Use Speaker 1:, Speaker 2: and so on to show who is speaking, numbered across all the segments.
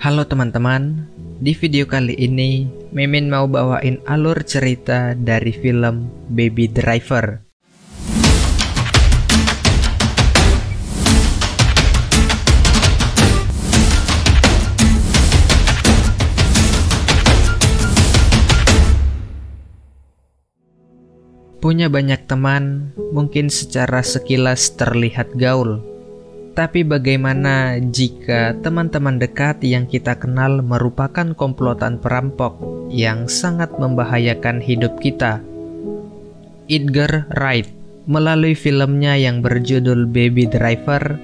Speaker 1: Halo teman-teman, di video kali ini Mimin mau bawain alur cerita dari film Baby Driver. Punya banyak teman, mungkin secara sekilas terlihat gaul. Tapi bagaimana jika teman-teman dekat yang kita kenal merupakan komplotan perampok yang sangat membahayakan hidup kita? Edgar Wright melalui filmnya yang berjudul Baby Driver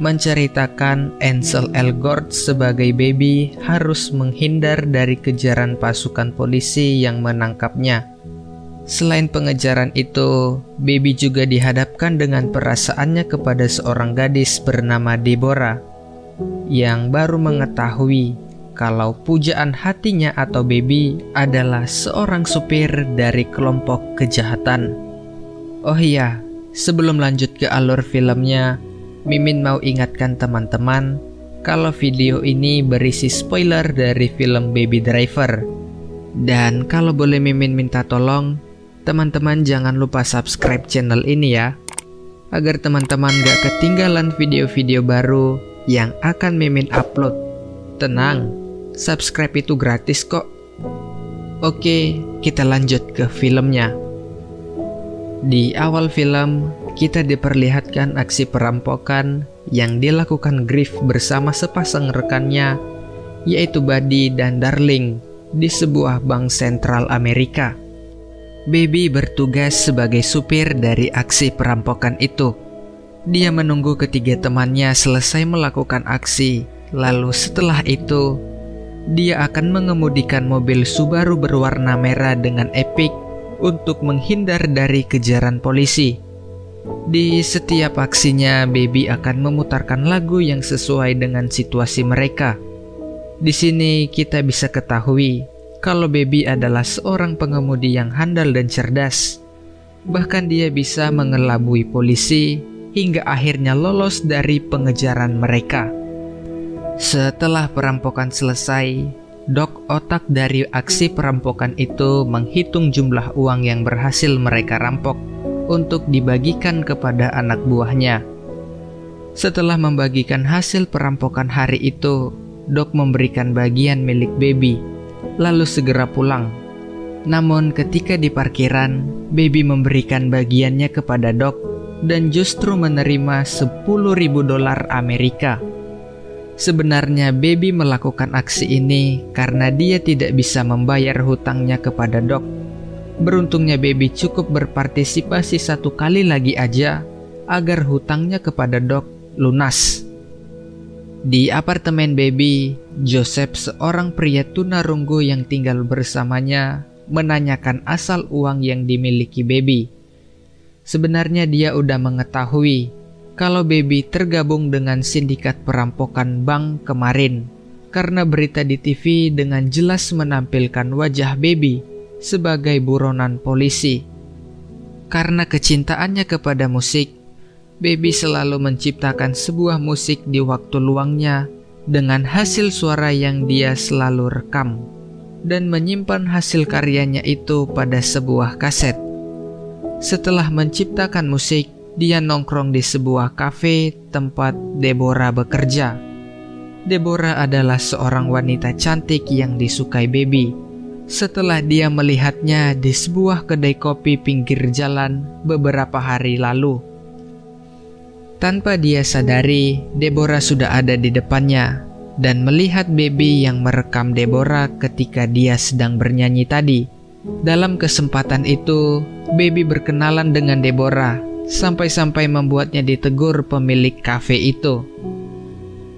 Speaker 1: menceritakan Ansel Elgort sebagai Baby harus menghindar dari kejaran pasukan polisi yang menangkapnya. Selain pengejaran itu, Baby juga dihadapkan dengan perasaannya kepada seorang gadis bernama Deborah yang baru mengetahui kalau pujaan hatinya atau Baby adalah seorang supir dari kelompok kejahatan. Oh iya, sebelum lanjut ke alur filmnya, Mimin mau ingatkan teman-teman kalau video ini berisi spoiler dari film Baby Driver. Dan kalau boleh Mimin minta tolong, teman-teman jangan lupa subscribe channel ini ya, agar teman-teman gak ketinggalan video-video baru yang akan Mimin upload. Tenang, subscribe itu gratis kok. Oke, kita lanjut ke filmnya. Di awal film, kita diperlihatkan aksi perampokan yang dilakukan Griff bersama sepasang rekannya, yaitu Buddy dan Darling, di sebuah bank sentral Amerika. Baby bertugas sebagai supir dari aksi perampokan itu. Dia menunggu ketiga temannya selesai melakukan aksi, lalu setelah itu, dia akan mengemudikan mobil Subaru berwarna merah dengan epik untuk menghindar dari kejaran polisi. Di setiap aksinya, Baby akan memutarkan lagu yang sesuai dengan situasi mereka. Di sini kita bisa ketahui kalau Baby adalah seorang pengemudi yang handal dan cerdas. Bahkan dia bisa mengelabui polisi hingga akhirnya lolos dari pengejaran mereka. Setelah perampokan selesai, Dok otak dari aksi perampokan itu menghitung jumlah uang yang berhasil mereka rampok untuk dibagikan kepada anak buahnya. Setelah membagikan hasil perampokan hari itu, Dok memberikan bagian milik Baby, lalu segera pulang. Namun ketika di parkiran, Baby memberikan bagiannya kepada Dok dan justru menerima $10.000 Amerika. Sebenarnya Baby melakukan aksi ini karena dia tidak bisa membayar hutangnya kepada Dok. Beruntungnya Baby cukup berpartisipasi satu kali lagi aja agar hutangnya kepada Dok lunas. Di apartemen Baby, Joseph, seorang pria tunarunggu yang tinggal bersamanya, menanyakan asal uang yang dimiliki Baby. Sebenarnya dia udah mengetahui kalau Baby tergabung dengan sindikat perampokan bank kemarin, karena berita di TV dengan jelas menampilkan wajah Baby sebagai buronan polisi. Karena kecintaannya kepada musik, Baby selalu menciptakan sebuah musik di waktu luangnya dengan hasil suara yang dia selalu rekam dan menyimpan hasil karyanya itu pada sebuah kaset. Setelah menciptakan musik, dia nongkrong di sebuah kafe tempat Deborah bekerja. Deborah adalah seorang wanita cantik yang disukai Baby. Setelah dia melihatnya di sebuah kedai kopi pinggir jalan beberapa hari lalu. Tanpa dia sadari, Deborah sudah ada di depannya dan melihat Baby yang merekam Deborah ketika dia sedang bernyanyi tadi. Dalam kesempatan itu, Baby berkenalan dengan Deborah, sampai-sampai membuatnya ditegur pemilik kafe itu.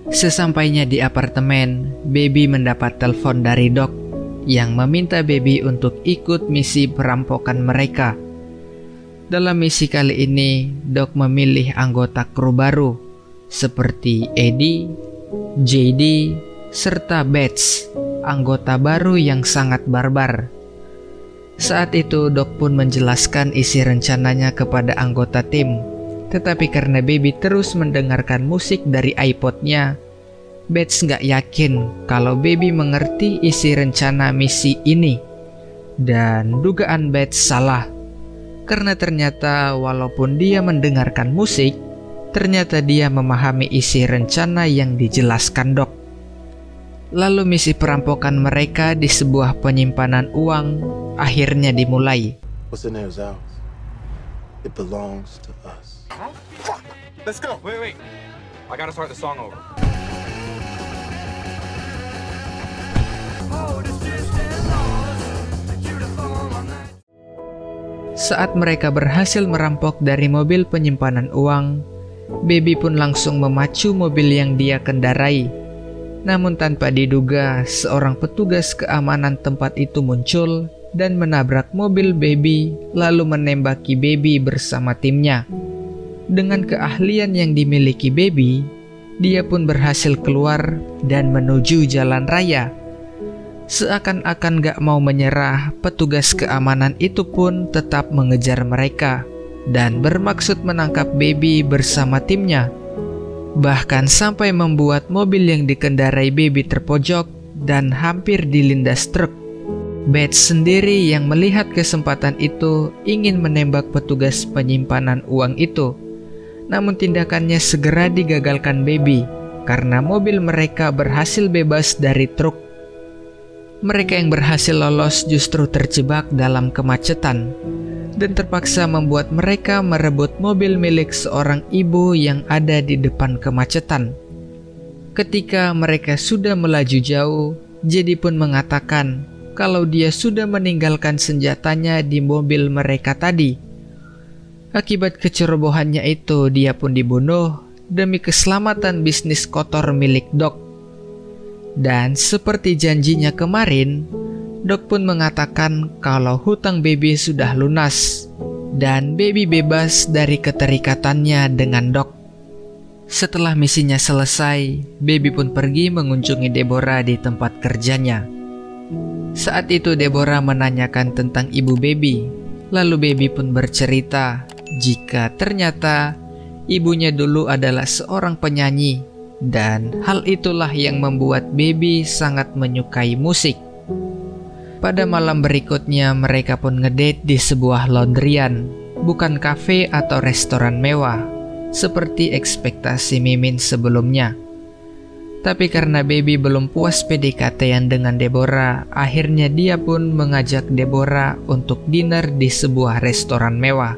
Speaker 1: Sesampainya di apartemen, Baby mendapat telepon dari Dok yang meminta Baby untuk ikut misi perampokan mereka. Dalam misi kali ini, Dok memilih anggota kru baru seperti Eddie, JD, serta Bates, anggota baru yang sangat barbar. Saat itu Dok pun menjelaskan isi rencananya kepada anggota tim, tetapi karena Baby terus mendengarkan musik dari iPod-nya, Bates nggak yakin kalau Baby mengerti isi rencana misi ini. Dan dugaan Bates salah. Karena ternyata walaupun dia mendengarkan musik, ternyata dia memahami isi rencana yang dijelaskan Doc. Lalu misi perampokan mereka di sebuah penyimpanan uang akhirnya dimulai.
Speaker 2: What's in there is ours. It belongs to us.
Speaker 3: Huh? Fuck! Let's go! Wait. I gotta start the song over.
Speaker 1: Saat mereka berhasil merampok dari mobil penyimpanan uang, Baby pun langsung memacu mobil yang dia kendarai. Namun tanpa diduga, seorang petugas keamanan tempat itu muncul dan menabrak mobil Baby lalu menembaki Baby bersama timnya. Dengan keahlian yang dimiliki Baby, dia pun berhasil keluar dan menuju jalan raya. Seakan-akan gak mau menyerah, petugas keamanan itu pun tetap mengejar mereka dan bermaksud menangkap Baby bersama timnya. Bahkan sampai membuat mobil yang dikendarai Baby terpojok dan hampir dilindas truk. Bates sendiri yang melihat kesempatan itu ingin menembak petugas penyimpanan uang itu. Namun tindakannya segera digagalkan Baby karena mobil mereka berhasil bebas dari truk. Mereka yang berhasil lolos justru terjebak dalam kemacetan dan terpaksa membuat mereka merebut mobil milik seorang ibu yang ada di depan kemacetan. Ketika mereka sudah melaju jauh, Jedi pun mengatakan kalau dia sudah meninggalkan senjatanya di mobil mereka tadi. Akibat kecerobohannya itu, dia pun dibunuh demi keselamatan bisnis kotor milik Doc. Dan seperti janjinya kemarin, Doc pun mengatakan kalau hutang Baby sudah lunas dan Baby bebas dari keterikatannya dengan Doc. Setelah misinya selesai, Baby pun pergi mengunjungi Deborah di tempat kerjanya. Saat itu Deborah menanyakan tentang ibu Baby. Lalu Baby pun bercerita jika ternyata ibunya dulu adalah seorang penyanyi dan hal itulah yang membuat Baby sangat menyukai musik. Pada malam berikutnya mereka pun ngedate di sebuah laundryan, bukan kafe atau restoran mewah seperti ekspektasi Mimin sebelumnya. Tapi karena Baby belum puas PDKT-an dengan Deborah, akhirnya dia pun mengajak Deborah untuk dinner di sebuah restoran mewah.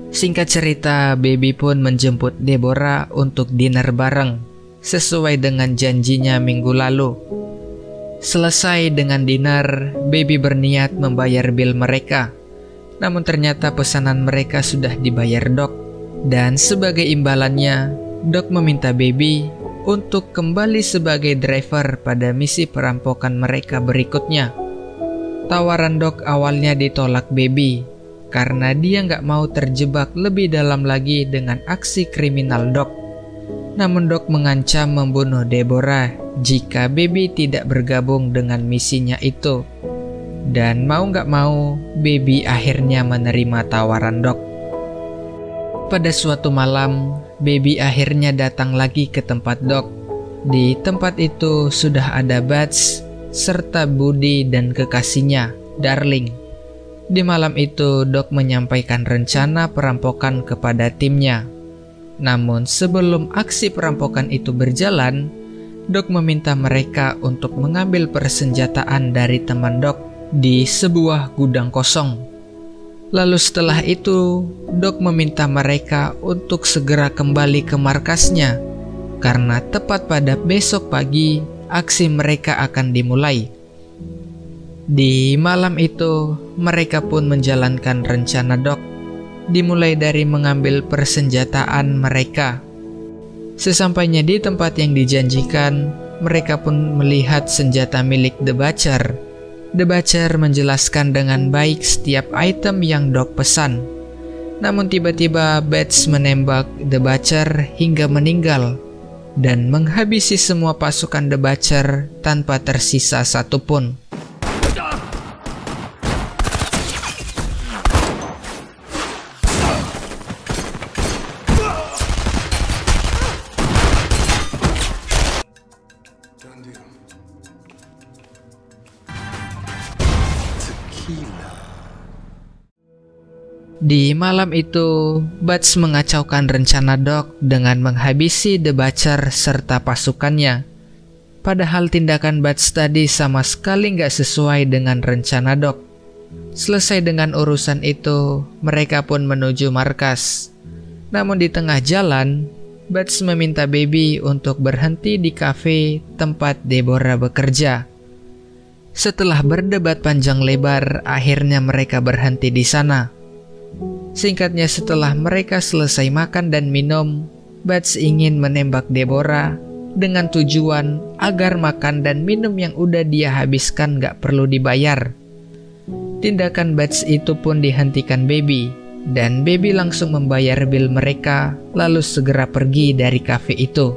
Speaker 1: Singkat cerita, Baby pun menjemput Deborah untuk dinner bareng sesuai dengan janjinya minggu lalu. Selesai dengan dinner, Baby berniat membayar bil mereka. Namun ternyata pesanan mereka sudah dibayar Doc. Dan sebagai imbalannya, Doc meminta Baby untuk kembali sebagai driver pada misi perampokan mereka berikutnya. Tawaran Doc awalnya ditolak Baby karena dia nggak mau terjebak lebih dalam lagi dengan aksi kriminal Doc. Namun Doc mengancam membunuh Deborah jika Baby tidak bergabung dengan misinya itu. Dan mau nggak mau, Baby akhirnya menerima tawaran Doc. Pada suatu malam, Baby akhirnya datang lagi ke tempat Doc. Di tempat itu sudah ada Bats serta Budi dan kekasihnya, Darling. Di malam itu, Doc menyampaikan rencana perampokan kepada timnya. Namun sebelum aksi perampokan itu berjalan, Doc meminta mereka untuk mengambil persenjataan dari teman Doc di sebuah gudang kosong. Lalu setelah itu, Doc meminta mereka untuk segera kembali ke markasnya karena tepat pada besok pagi aksi mereka akan dimulai. Di malam itu, mereka pun menjalankan rencana Doc. Dimulai dari mengambil persenjataan mereka. Sesampainya di tempat yang dijanjikan, mereka pun melihat senjata milik The Butcher. The Butcher menjelaskan dengan baik setiap item yang Doc pesan. Namun tiba-tiba Bates menembak The Butcher hingga meninggal dan menghabisi semua pasukan The Butcher tanpa tersisa satupun.
Speaker 2: Tequila.
Speaker 1: Di malam itu, Butch mengacaukan rencana Doc dengan menghabisi The Butcher serta pasukannya. Padahal tindakan Butch tadi sama sekali nggak sesuai dengan rencana Doc. Selesai dengan urusan itu, mereka pun menuju markas. Namun di tengah jalan, Butch meminta Baby untuk berhenti di kafe tempat Deborah bekerja. Setelah berdebat panjang lebar, akhirnya mereka berhenti di sana. Singkatnya, setelah mereka selesai makan dan minum, Butch ingin menembak Deborah dengan tujuan agar makan dan minum yang udah dia habiskan gak perlu dibayar. Tindakan Butch itu pun dihentikan Baby, dan Baby langsung membayar bil mereka lalu segera pergi dari kafe itu.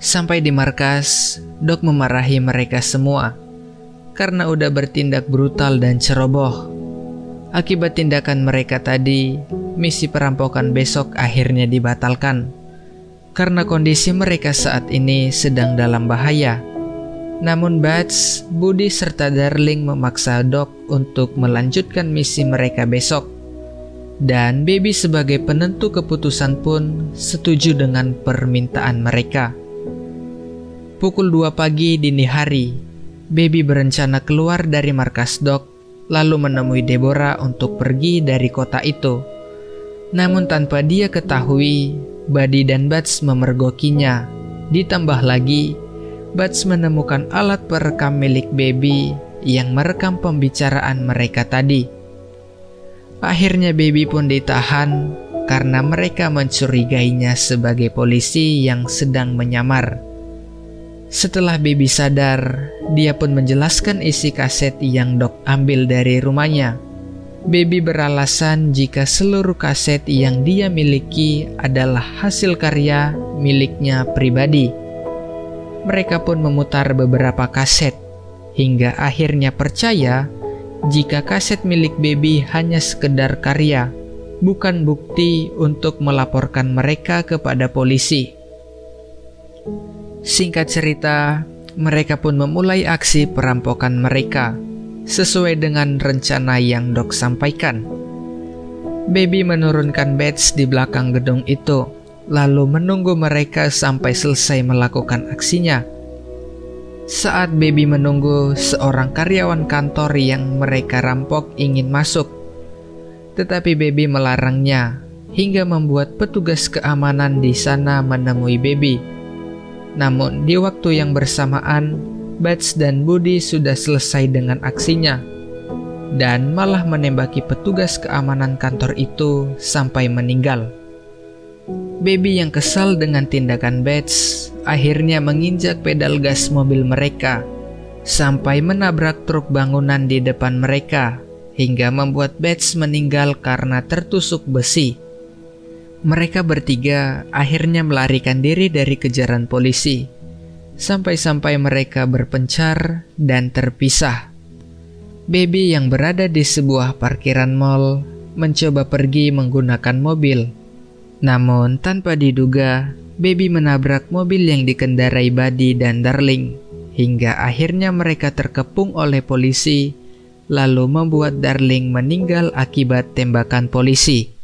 Speaker 1: Sampai di markas, Doc memarahi mereka semua karena udah bertindak brutal dan ceroboh. Akibat tindakan mereka tadi, misi perampokan besok akhirnya dibatalkan karena kondisi mereka saat ini sedang dalam bahaya. Namun Butch, Budi serta Darling memaksa Doc untuk melanjutkan misi mereka besok. Dan Baby sebagai penentu keputusan pun setuju dengan permintaan mereka. Pukul 2 pagi dini hari, Baby berencana keluar dari markas Doc lalu menemui Deborah untuk pergi dari kota itu. Namun tanpa dia ketahui, Buddy dan Butch memergokinya. Ditambah lagi, Butch menemukan alat perekam milik Baby yang merekam pembicaraan mereka tadi. Akhirnya Baby pun ditahan karena mereka mencurigainya sebagai polisi yang sedang menyamar. Setelah Baby sadar, dia pun menjelaskan isi kaset yang Doc ambil dari rumahnya. Baby beralasan jika seluruh kaset yang dia miliki adalah hasil karya miliknya pribadi. Mereka pun memutar beberapa kaset, hingga akhirnya percaya jika kaset milik Baby hanya sekedar karya, bukan bukti untuk melaporkan mereka kepada polisi. Singkat cerita, mereka pun memulai aksi perampokan mereka sesuai dengan rencana yang Doc sampaikan. Baby menurunkan Butch di belakang gedung itu, lalu menunggu mereka sampai selesai melakukan aksinya. Saat Baby menunggu, seorang karyawan kantor yang mereka rampok ingin masuk, tetapi Baby melarangnya hingga membuat petugas keamanan di sana menemui Baby. Namun di waktu yang bersamaan, Butch dan Budi sudah selesai dengan aksinya dan malah menembaki petugas keamanan kantor itu sampai meninggal. Baby yang kesal dengan tindakan Butch akhirnya menginjak pedal gas mobil mereka sampai menabrak truk bangunan di depan mereka hingga membuat Butch meninggal karena tertusuk besi. Mereka bertiga akhirnya melarikan diri dari kejaran polisi, sampai-sampai mereka berpencar dan terpisah. Baby yang berada di sebuah parkiran mall mencoba pergi menggunakan mobil. Namun tanpa diduga, Baby menabrak mobil yang dikendarai Buddy dan Darling, hingga akhirnya mereka terkepung oleh polisi, lalu membuat Darling meninggal akibat tembakan polisi.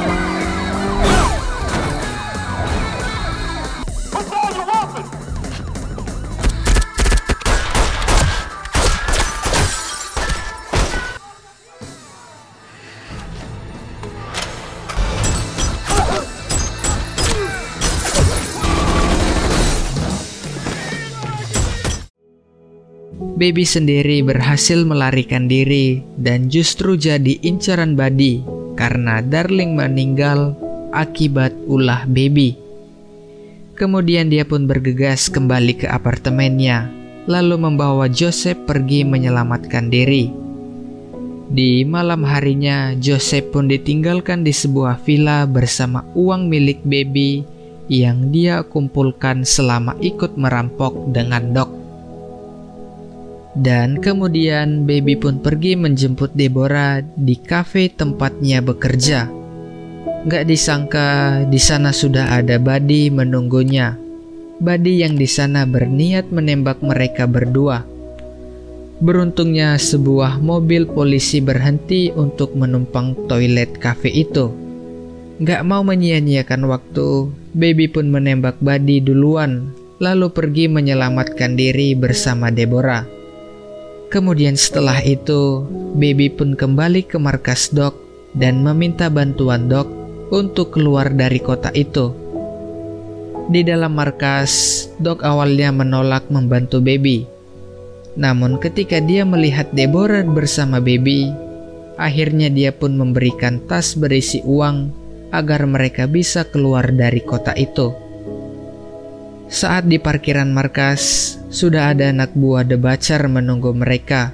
Speaker 1: Baby sendiri berhasil melarikan diri dan justru jadi incaran Buddy karena Darling meninggal akibat ulah Baby. Kemudian dia pun bergegas kembali ke apartemennya, lalu membawa Joseph pergi menyelamatkan diri. Di malam harinya, Joseph pun ditinggalkan di sebuah villa bersama uang milik Baby yang dia kumpulkan selama ikut merampok dengan Doc. Dan kemudian Baby pun pergi menjemput Deborah di kafe tempatnya bekerja. Gak disangka di sana sudah ada Buddy menunggunya. Buddy yang di sana berniat menembak mereka berdua. Beruntungnya sebuah mobil polisi berhenti untuk menumpang toilet kafe itu. Gak mau menyia-nyiakan waktu, Baby pun menembak Buddy duluan, lalu pergi menyelamatkan diri bersama Deborah. Kemudian setelah itu, Baby pun kembali ke markas Doc dan meminta bantuan Doc untuk keluar dari kota itu. Di dalam markas, Doc awalnya menolak membantu Baby. Namun ketika dia melihat Deborah bersama Baby, akhirnya dia pun memberikan tas berisi uang agar mereka bisa keluar dari kota itu. Saat di parkiran markas, sudah ada anak buah The Butcher menunggu mereka.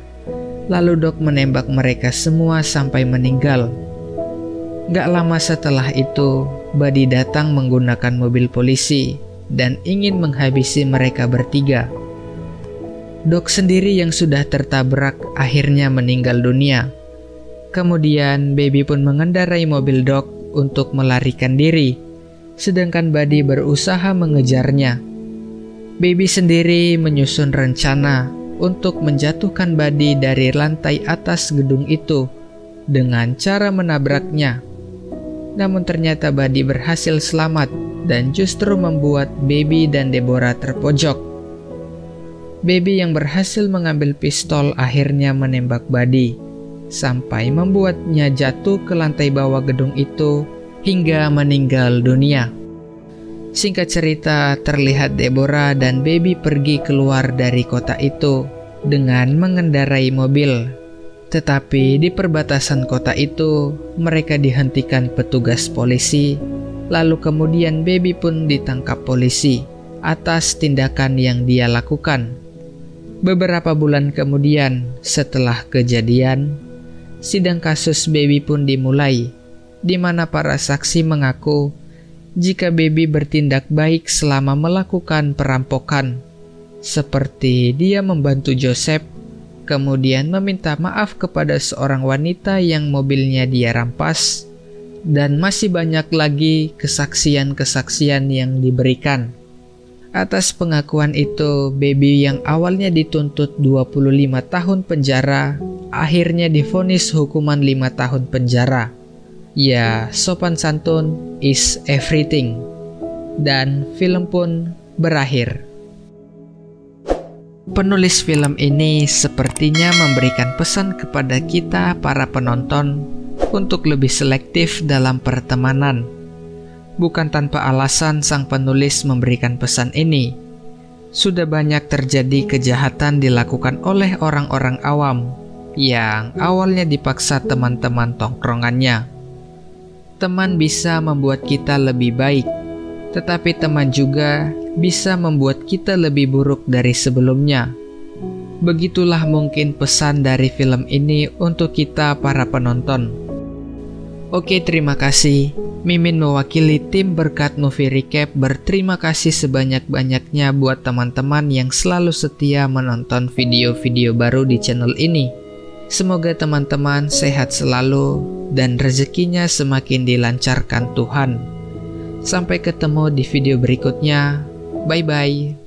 Speaker 1: Lalu Doc menembak mereka semua sampai meninggal. Gak lama setelah itu, Buddy datang menggunakan mobil polisi dan ingin menghabisi mereka bertiga. Doc sendiri yang sudah tertabrak akhirnya meninggal dunia. Kemudian Baby pun mengendarai mobil Doc untuk melarikan diri, sedangkan Buddy berusaha mengejarnya. Baby sendiri menyusun rencana untuk menjatuhkan Buddy dari lantai atas gedung itu dengan cara menabraknya. Namun ternyata Buddy berhasil selamat dan justru membuat Baby dan Deborah terpojok. Baby yang berhasil mengambil pistol akhirnya menembak Buddy sampai membuatnya jatuh ke lantai bawah gedung itu hingga meninggal dunia. Singkat cerita, terlihat Deborah dan Baby pergi keluar dari kota itu dengan mengendarai mobil. Tetapi di perbatasan kota itu, mereka dihentikan petugas polisi. Lalu kemudian Baby pun ditangkap polisi atas tindakan yang dia lakukan. Beberapa bulan kemudian, setelah kejadian, sidang kasus Baby pun dimulai, di mana para saksi mengaku jika Baby bertindak baik selama melakukan perampokan, seperti dia membantu Joseph, kemudian meminta maaf kepada seorang wanita yang mobilnya dia rampas, dan masih banyak lagi kesaksian-kesaksian yang diberikan. Atas pengakuan itu, Baby yang awalnya dituntut 25 tahun penjara, akhirnya divonis hukuman 5 tahun penjara. Ya, sopan santun is everything. Dan film pun berakhir. Penulis film ini sepertinya memberikan pesan kepada kita para penonton untuk lebih selektif dalam pertemanan. Bukan tanpa alasan sang penulis memberikan pesan ini. Sudah banyak terjadi kejahatan dilakukan oleh orang-orang awam yang awalnya dipaksa teman-teman tongkrongannya. Teman bisa membuat kita lebih baik, tetapi teman juga bisa membuat kita lebih buruk dari sebelumnya. Begitulah mungkin pesan dari film ini untuk kita para penonton. Oke, terima kasih. Mimin mewakili tim Berkat Movie Recap berterima kasih sebanyak-banyaknya buat teman-teman yang selalu setia menonton video-video baru di channel ini. Semoga teman-teman sehat selalu dan rezekinya semakin dilancarkan Tuhan. Sampai ketemu di video berikutnya. Bye-bye.